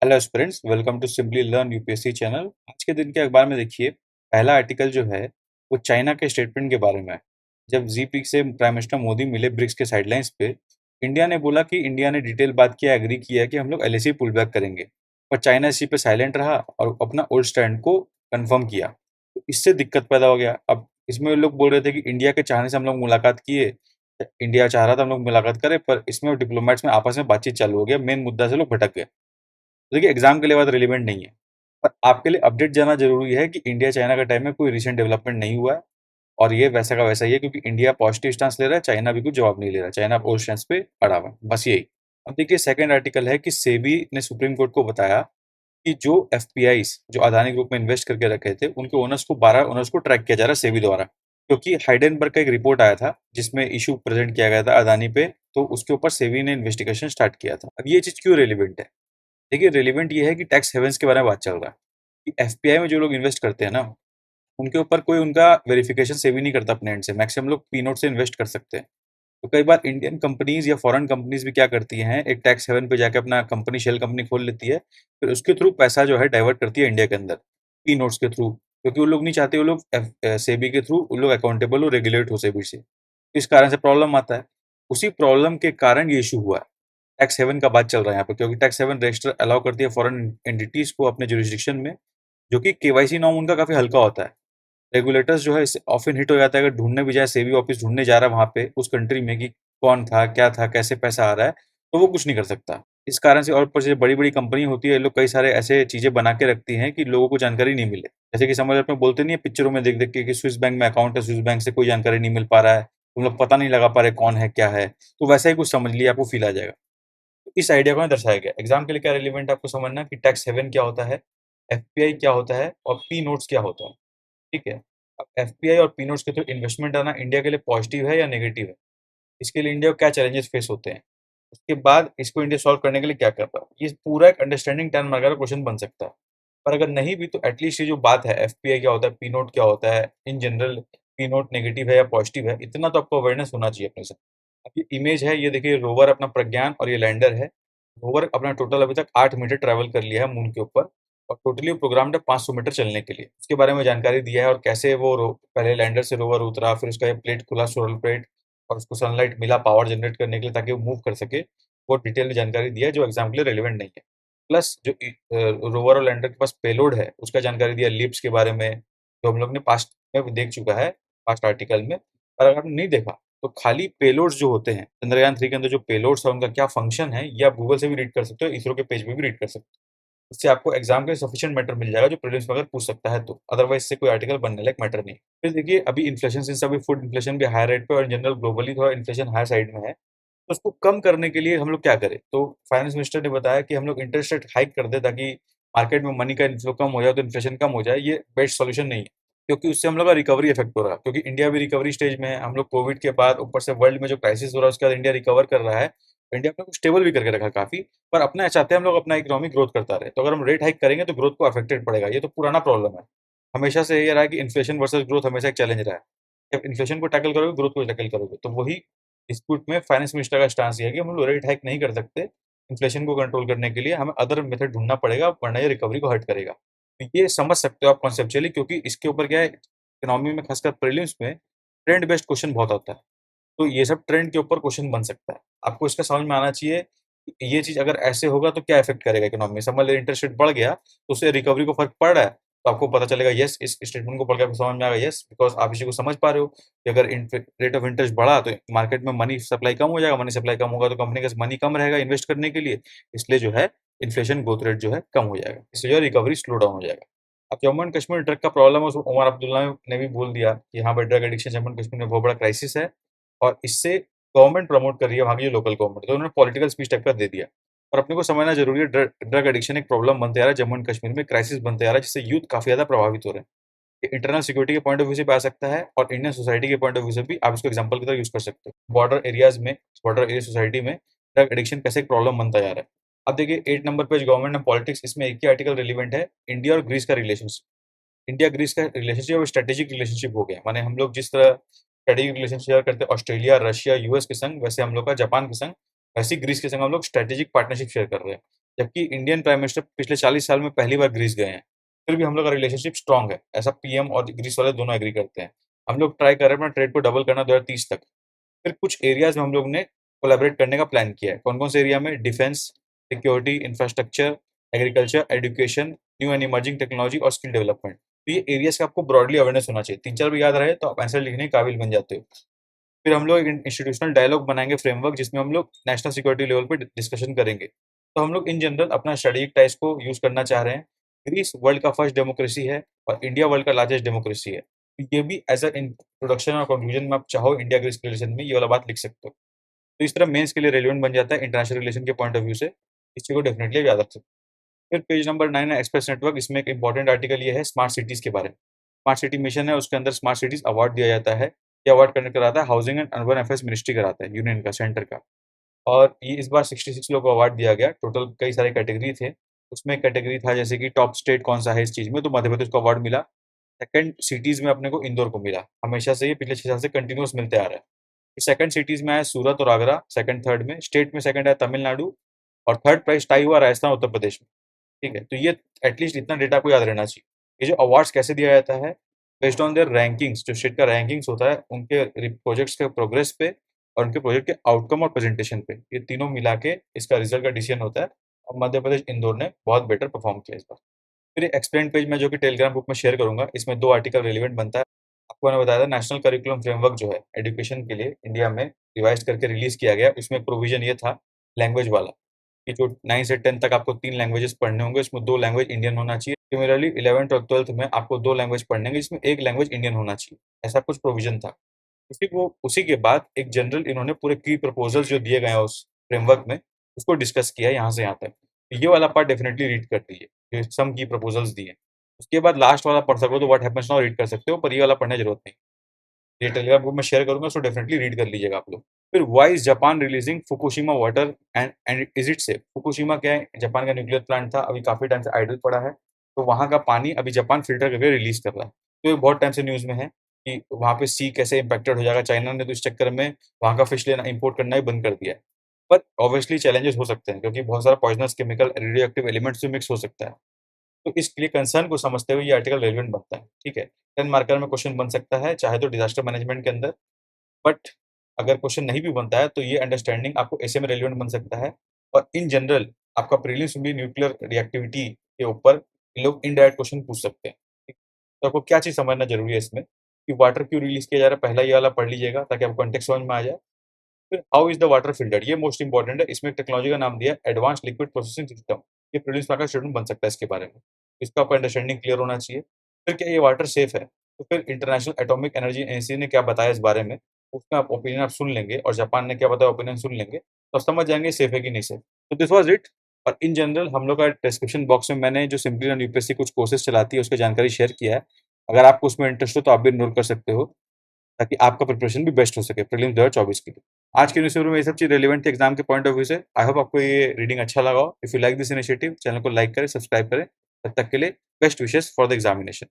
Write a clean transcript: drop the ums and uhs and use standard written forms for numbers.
Hello students, welcome to simply learn UPSC channel. आज के दिन के अखबार में देखिए, पहला आर्टिकल जो है वो चाइना के स्टेटमेंट के बारे में है। जब जीपी से प्राइम मिनिस्टर मोदी मिले ब्रिक्स के साइडलाइंस पे, इंडिया ने बोला कि इंडिया ने डिटेल बात किया, एग्री किया कि हम लोग एलएसी पुल बैक करेंगे। पर चाइना इसी पे साइलेंट रहा और अपना ओल्ड स्टैंड को कंफर्म किया। तो इससे दिक्कत पैदा हो गया। अब इसमें लोग बोल रहे थे कि इंडिया के चाहने से हम लोग मुलाकात किए, इंडिया चाह रहा था हम लोग मुलाकात करें, पर इसमें डिप्लोमेट्स में आपस में बातचीत चालू हो गया, मेन मुद्दा से लोग भटक गए। देखिए, एग्जाम के लिए बात रिलेवेंट नहीं है, पर आपके लिए अपडेट जानना जरूरी है कि इंडिया चाइना के टाइम में कोई रिसेंट डेवलपमेंट नहीं हुआ है। और ये वैसा का वैसा ही है, क्योंकि इंडिया पॉजिटिव स्टांस ले रहा है, चाइना भी कुछ जवाब नहीं ले रहा, चाइना ओल्ड स्टैंस पे अड़ा हुआ है, बस यही। अब देखिए, सेकंड आर्टिकल है कि सेबी ने सुप्रीम कोर्ट को बताया कि जो एफपीआई जो अदानी ग्रुप में इन्वेस्ट करके रखे थे, उनके ओनर्स को 12 ओनर्स को ट्रैक किया जा रहा है सेबी द्वारा। क्योंकि हाइडेनबर्ग का एक रिपोर्ट आया था जिसमें इशू प्रेजेंट किया गया था अदानी पे, तो उसके ऊपर सेबी ने इन्वेस्टिगेशन स्टार्ट किया था। अब ये चीज क्यों रेलिवेंट है? देखिए, रेलिवेंट ये है कि टैक्स हेवन्स के बारे में बात चल रहा है कि एफपीआई में जो लोग इन्वेस्ट करते हैं ना, उनके ऊपर कोई उनका वेरिफिकेशन से भी नहीं करता अपने एंड से, मैक्सिमम लोग पी नोट से इन्वेस्ट कर सकते हैं। तो कई बार इंडियन कंपनीज या फॉरेन कंपनीज भी क्या करती हैं, एक टैक्स हेवन पे जाके अपना कंपनी शेल कंपनी खोल लेती है, फिर उसके थ्रू पैसा जो है डाइवर्ट करती है इंडिया के अंदर, पी नोट्स के थ्रू। क्योंकि वो लोग नहीं चाहते, वो लोग सेबी के थ्रू वो लोग अकाउंटेबल हो, रेगुलेट हो सेबी से। तो इस कारण से प्रॉब्लम आता है। उसी प्रॉब्लम के कारण ये इशू हुआ है। टैक्स हेवन का बात चल रहा है यहाँ पे, क्योंकि टैक्स हेवन रजिस्टर अलाउ करती है फॉरेन एंटिटीज को अपने जुरिस्डिक्शन में, जो कि केवाईसी नॉर्म उनका काफी हल्का होता है। रेगुलेटर्स जो है इससे ऑफन हिट हो जाता है, अगर ढूंढने भी जाए, सेबी ऑफिस ढूंढने जा रहा है वहां पे उस कंट्री में कि कौन था, क्या था, कैसे पैसा आ रहा है, तो वो कुछ नहीं कर सकता। इस कारण से, और ऊपर से बड़ी बड़ी कंपनी होती है, ये लोग कई सारे ऐसे चीजें बना के रखती हैं कि लोगों को जानकारी नहीं मिले। जैसे कि समझ अपने बोलते नहीं है पिक्चरों में देख देख के कि स्विस बैंक में अकाउंट है, स्विस बैंक से कोई जानकारी नहीं मिल पा रहा है, तुम लोग पता नहीं लगा पा रहे कौन है क्या है। तो वैसा ही कुछ समझ लिया, आपको फील आ जाएगा। तो इस आइडिया को ना दर्शाया गया। एग्जाम के लिए क्या रिलेवेंट है आपको समझना कि टैक्स हेवन क्या होता है, एफपीआई क्या होता है और पी नोट्स क्या होता है। ठीक है। अब एफपीआई और पी नोट्स के थ्रू इन्वेस्टमेंट आना इंडिया के लिए पॉजिटिव है या नेगेटिव है? इसके लिए इंडिया को क्या चैलेंजेस फेस होते हैं? उसके बाद इसको इंडिया सॉल्व करने के लिए क्या कर रहा है? ये पूरा एक अंडरस्टैंडिंग टर्म वगैरह क्वेश्चन बन सकता है। पर अगर नहीं भी, तो एटलीस्ट ये जो बात है, एफपीआई क्या होता है, पी नोट क्या होता है, in general P note negative है या पॉजिटिव है, इतना तो आपको अवेयरनेस होना चाहिए अपने साथ। अब ये इमेज है, ये देखिए रोवर अपना प्रज्ञान और ये लैंडर है। रोवर अपना टोटल अभी तक 8 मीटर ट्रैवल कर लिया है मून के ऊपर, और टोटली प्रोग्राम्ड है 500 मीटर चलने के लिए। उसके बारे में जानकारी दिया है, और कैसे वो पहले लैंडर से रोवर उतरा, फिर उसका ये प्लेट खुला, सोलर प्लेट, और उसको सनलाइट मिला पावर जनरेट करने के लिए ताकि वो मूव कर सके। वो डिटेल में जानकारी दिया है जो एग्जाम के लिए रेलिवेंट नहीं है। प्लस जो रोवर और लैंडर के पास पेलोड है, उसका जानकारी दिया लिप्स के बारे में, जो हम लोग ने पास्ट में भी देख चुका है, पास्ट आर्टिकल में। और अगर आपने नहीं देखा, तो खाली पेलोड्स जो होते हैं चंद्रयान 3 के अंदर, जो पेलोड्स है उनका क्या फंक्शन है, ये आप गूगल से भी रीड कर सकते हो, इसरो के पेज पे भी रीड कर सकते हो। इससे आपको एग्जाम के सफिशिएंट मैटर मिल जाएगा, जो प्रीलिम्स में अगर पूछ सकता है तो। अदरवाइज से कोई आर्टिकल बनने लायक मैटर नहीं। फिर देखिए, अभी इन्फ्लेशन, सिंस अभी फूड इन्फ्लेशन भी हाई रेट पे, और इन जनरल ग्लोबली थोड़ा इन्फ्लेशन हाई साइड में है, तो उसको कम करने के लिए हम लोग क्या करें? तो फाइनेंस मिनिस्टर ने बताया कि हम लोग इंटरेस्ट रेट हाइक कर दें, ताकि मार्केट में मनी का इन्फ्लो कम हो जाए, तो इन्फ्लेशन कम हो जाए। ये बेस्ट सॉल्यूशन नहीं है, क्योंकि उससे हम लोग का रिकवरी इफेक्ट हो रहा है, क्योंकि इंडिया भी रिकवरी स्टेज में है। हम लोग कोविड के बाद, ऊपर से वर्ल्ड में जो क्राइसिस हो रहा है, उसके बाद इंडिया रिकवर कर रहा है। इंडिया अपने को स्टेबल भी करके रखा काफी, पर अपना चाहते हैं हम लोग अपना इकोनॉमिक ग्रोथ करता रहे। तो अगर हम रेट हाइक करेंगे तो ग्रोथ को अफेक्टेड पड़ेगा। ये तो पुराना प्रॉब्लम है, हमेशा से ये रहा है कि इन्फ्लेशन वर्सेस ग्रोथ हमेशा एक चैलेंज रहा है। जब इन्फ्लेशन को टैकल करोगे, ग्रोथ को टैकल करोगे, तो वही डिस्प्यूट में फाइनेंस मिनिस्टर का स्टांस ये है कि हम लोग रेट हाइक नहीं कर सकते। इन्फ्लेशन को कंट्रोल करने के लिए हमें अदर मेथड ढूंढना पड़ेगा, वरना ये रिकवरी को हर्ट करेगा। तो ये समझ सकते हो आप कॉन्सेप्चुअली, क्योंकि इसके ऊपर क्या है, इकोनॉमी में खासकर प्रीलिम्स में ट्रेंड बेस्ड क्वेश्चन बहुत आता है। तो ये सब ट्रेंड के ऊपर क्वेश्चन बन सकता है। आपको इसका समझ में आना चाहिए कि ये चीज अगर ऐसे होगा तो क्या इफेक्ट करेगा इकोनॉमी में। समझ लो इंटरेस्ट रेट बढ़ गया, तो उससे रिकवरी को फर्क पड़ रहा है, तो आपको पता चलेगा, यस, इस स्टेटमेंट को पढ़ के आपको समझ में आएगा, यस, बिकॉज आप इसी को समझ पा रहे हो कि अगर रेट ऑफ इंटरेस्ट बढ़ा तो मार्केट में मनी सप्लाई कम हो जाएगा, मनी सप्लाई कम होगा तो कंपनी के पास मनी कम रहेगा इन्वेस्ट करने के लिए, इसलिए जो है इन्फ्लेशन ग्रोथ रेट जो है कम हो जाएगा, इससे जो है रिकवरी स्लो डाउन हो जाएगा। अब जम्मू एंड कश्मीर ड्रग का प्रॉब्लम है, उसको उमर अब्दुल्ला ने भी बोल दिया कि यहाँ पर drug addiction Jammu and Kashmir में बहुत बड़ा क्राइसिस है, और इससे गवर्नमेंट प्रमोट कर रही है वहाँ की जो लोकल गवर्नमेंट, तो उन्होंने पॉलिटिकल स्पीच टाइप का दे दिया। और अपने को समझना जरूरी है, ड्रग एडिक्शन एक प्रॉब्लम बनते आ रहा है जम्मू एंड कश्मीर में, क्राइसिस बनते आ रहा है, जिससे यूथ काफी ज्यादा प्रभावित हो रहे हैं। ये इंटरनल सिक्योरिटी के पॉइंट ऑफ व्यू से भी आ सकता है, और इंडियन सोसाइटी के पॉइंट ऑफ व्यू से भी आप इसको एग्जांपल की तरह यूज कर सकते हो। बॉर्डर एरियाज में, बॉर्डर एरिया सोसाइटी में ड्रग एडिक्शन कैसे एक प्रॉब्लम बनता जा रहा है। अब देखिए 8 नंबर पे गवर्नमेंट एंड पॉलिटिक्स, इसमें एक ही आर्टिकल रिलेवेंट है, इंडिया और ग्रीस का रिलेशनशिप। इंडिया ग्रीस का रिलेशनशिप और स्ट्रेटेजिक रिलेशनशिप हो गया, माने हम लोग जिस तरह स्ट्रेटेजिक रिलेशनशिप शेयर करते हैं ऑस्ट्रेलिया, रशिया, यूएस के संग, वैसे हम लोग का जापान के संग, वैसे ही ग्रीस के संग हम लोग स्ट्रेटेजिक पार्टनरशिप शेयर कर रहे हैं। जबकि इंडियन प्राइम मिनिस्टर पिछले 40 साल में पहली बार ग्रीस गए हैं। फिर भी हम लोग का रिलेशनशिप स्ट्रांग है, ऐसा पीएम और ग्रीस वाले दोनों एग्री करते हैं। हम लोग ट्राई कर रहे हैं अपना ट्रेड को डबल करना 2030 तक। फिर कुछ एरियाज़ में हम लोग ने कोलैबोरेट करने का प्लान किया है। कौन-कौन से एरिया में? Defence, security, infrastructure, agriculture, education, new and emerging technology और स्किल डेवलपमेंट। तो ये एरियाज़ का आपको ब्रॉडली अवेयरनेस होना चाहिए। 3-4 भी याद रहे तो आप आंसर लिखने के काबिल बन जाते हो। फिर हम लोग एक इंस्टीट्यूशनल डायलॉग बनाएँगे फ्रेमवर्क, जिसमें हम लोग नेशनल सिक्योरिटी लेवल पे डिस्कशन करेंगे। तो हम लोग इन जनरल अपना स्ट्रेटेजिक टाइज को यूज़ करना चाह रहे हैं। ग्रीस वर्ल्ड का फर्स्ट डेमोक्रेसी है और इंडिया वर्ल्ड का लार्जेस्ट डेमोक्रेसी है। तो ये भी एज़ अ इंट्रोडक्शन और कंक्लूजन में आप चाहो इंडिया ग्रीस रिलेशन में ये वाला बात लिख सकते हो। तो इस तरह मेंस के लिए रेलेवेंट बन जाता है इंटरनेशनल रिलेशन के पॉइंट ऑफ व्यू से। इस चीज़ को डेफिनिटली आप याद रख सकते हो। फिर पेज नंबर 9 है एक्सप्रेस नेटवर्क। इसमें एक इंपॉर्टेंट आर्टिकल ये है स्मार्ट सिटीज़ के बारे में। स्मार्ट सिटी मिशन है, उसके अंदर स्मार्ट सिटीज़ अवार्ड दिया जाता है। ये अवार्ड कंडक्ट कराता है housing and urban affairs ministry कराता है, यूनियन का, सेंटर का। और ये इस बार 66 लोगों को अवार्ड दिया गया। टोटल कई सारे कैटेगरी थे। उसमें एक कैटेगरी था जैसे कि टॉप स्टेट कौन-सा है इस चीज़ में, तो मध्य प्रदेश को अवार्ड मिला। सेकंड सिटीज़ में अपने को इंदौर को मिला। हमेशा से ये पिछले 6 साल से कंटीन्यूअस मिलते आ रहा है। सेकंड सिटीज़ में आया सूरत और आगरा, सेकंड थर्ड में। स्टेट में सेकंड आया तमिलनाडु और थर्ड प्राइज़ टाई हुआ राजस्थान, उत्तर प्रदेश में। ठीक है? तो ये एटलीस्ट इतना डेटा आपको याद रहना चाहिए। ये जो अवार्ड्स कैसे दिया जाता है? बेस्ड ऑन देयर रैंकिंग्स, जो स्टेट का रैंकिंग्स होता है, उनके प्रोजेक्ट्स के प्रोग्रेस पे और उनके प्रोजेक्ट के आउटकम और प्रेजेंटेशन पे। ये तीनों मिला के इसका रिजल्ट का डिसीजन होता है और मध्य प्रदेश इंदौर ने बहुत बेटर परफॉर्म किया इस बार। फिर एक्सप्लेन पेज में जो कि टेलीग्राम ग्रुप में शेयर करूँगा, इसमें 2 आर्टिकल रिलेवेंट बनता है। आपको मैंने बताया था नेशनल करिकुलम फ्रेमवर्क जो है एजुकेशन के लिए इंडिया में रिवाइज़ करके रिलीज़ किया गया। इसमें प्रोविज़न ये था लैंग्वेज वाला, कि जो 9 से 10 तक आपको 3 लैंग्वेजेस पढ़ने होंगे, इसमें 2 लैंग्वेज इंडियन होना चाहिए। सिमिलरली 11th और 12th में आपको 2 लैंग्वेज पढ़ने होंगे, जिसमें 1 लैंग्वेज इंडियन होना चाहिए। ऐसा कुछ प्रोविज़न था। उसी के बाद एक जनरल इन्होंने पूरे की प्रपोज़ल्स जो दिए गए हैं उस फ्रेमवर्क में, उसको डिस्कस किया है यहाँ से यहाँ तक। तो ये वाला पार्ट डेफिनिटली रीड कर लीजिए, जो सम की प्रपोज़ल्स दिए। उसके बाद लास्ट वाला पढ़ सको तो व्हाट हैपेंस नाउ रीड कर सकते हो, पर ये वाला पढ़ने की ज़रूरत नहीं। ये टेलीग्राम ग्रुप में शेयर करूँगा, उसको डेफिनिटली रीड कर लीजिएगा आप लोग। फिर why is Japan releasing Fukushima water and is it safe? Fukushima क्या है? जापान का न्यूक्लियर प्लांट था, अभी काफ़ी टाइम से आइडल पड़ा है। तो वहाँ का पानी अभी जापान फ़िल्टर करके रिलीज़ कर रहा है। तो ये बहुत टाइम से न्यूज़ में है कि वहाँ पे सी कैसे इम्पैक्टेड हो जाएगा। चाइना ने तो इस चक्कर में वहाँ का फिश लेना इम्पोर्ट करना ही बंद कर दिया है। बट ऑब्वियसली चैलेंजेस हो सकते हैं, क्योंकि बहुत सारा poisonous chemical, radio active elements भी मिक्स हो सकता है। तो इसलिए कंसर्न को समझते हुए ये आर्टिकल रेलेवेंट बनता है, ठीक है? 10 मार्कर में क्वेश्चन बन सकता है, चाहे तो डिज़ास्टर मैनेजमेंट के अंदर। बट अगर क्वेश्चन नहीं भी बनता है, तो ये अंडरस्टैंडिंग आपको ऐसे में रेलेवेंट बन सकता है। और इन जनरल आपका प्रीलिम्स में भी न्यूक्लियर रिएक्टिविटी के ऊपर ये लोग इनडायरेक्ट क्वेश्चन पूछ सकते हैं। ठीक? तो आपको क्या चीज़ समझना ज़रूरी है इसमें, कि वाटर क्यों रिलीज़ किया जा रहा है, पहला ये वाला पढ़ लीजिएगा ताकि आपको कॉन्टेक्स्ट समझ में आ जाए। फिर how is the water filtered? ये मोस्ट इम्पोर्टेंट है। इसमें एक टेक्नोलॉजी का नाम दिया है एडवांस्ड लिक्विड प्रोसेसिंग सिस्टम। ये प्रीलिम्स में आपका स्टूडेंट बन सकता है इसके बारे में। इसका आपका अंडरस्टैंडिंग क्लियर होना चाहिए। फिर क्या ये वाटर सेफ है? तो फिर इंटरनेशनल एटॉमिक एनर्जी एजेंसी ने क्या बताया इस बारे में, उसका आप ओपिनियन आप सुन लेंगे और जापान ने क्या बताया ओपिनियन सुन लेंगे, तो आप समझ जाएँगे सेफ है कि नहीं सेफ। तो दिस वाज़ इट। और इन जनरल हम लोग का डिस्क्रिप्शन बॉक्स में मैंने जो सिंपली लर्न यूपीएससी कुछ कोर्सेज़ चलाती है, उसकी जानकारी शेयर किया है। अगर आपको उसमें इंटरेस्ट हो तो आप भी एनरोल कर सकते हो, ताकि आपका प्रिपरेशन भी बेस्ट हो सके प्रीलिम्स 2024 के लिए। आज के न्यूज़पेपर में ये सब चीज़ रिलेवेंट थी एग्जाम के पॉइंट ऑफ व्यू से। आई होप आपको ये रीडिंग अच्छा लगा हो। If you like this initiative, channel को लाइक करें, सब्सक्राइब करें। तब तक के लिए best wishes for the examination.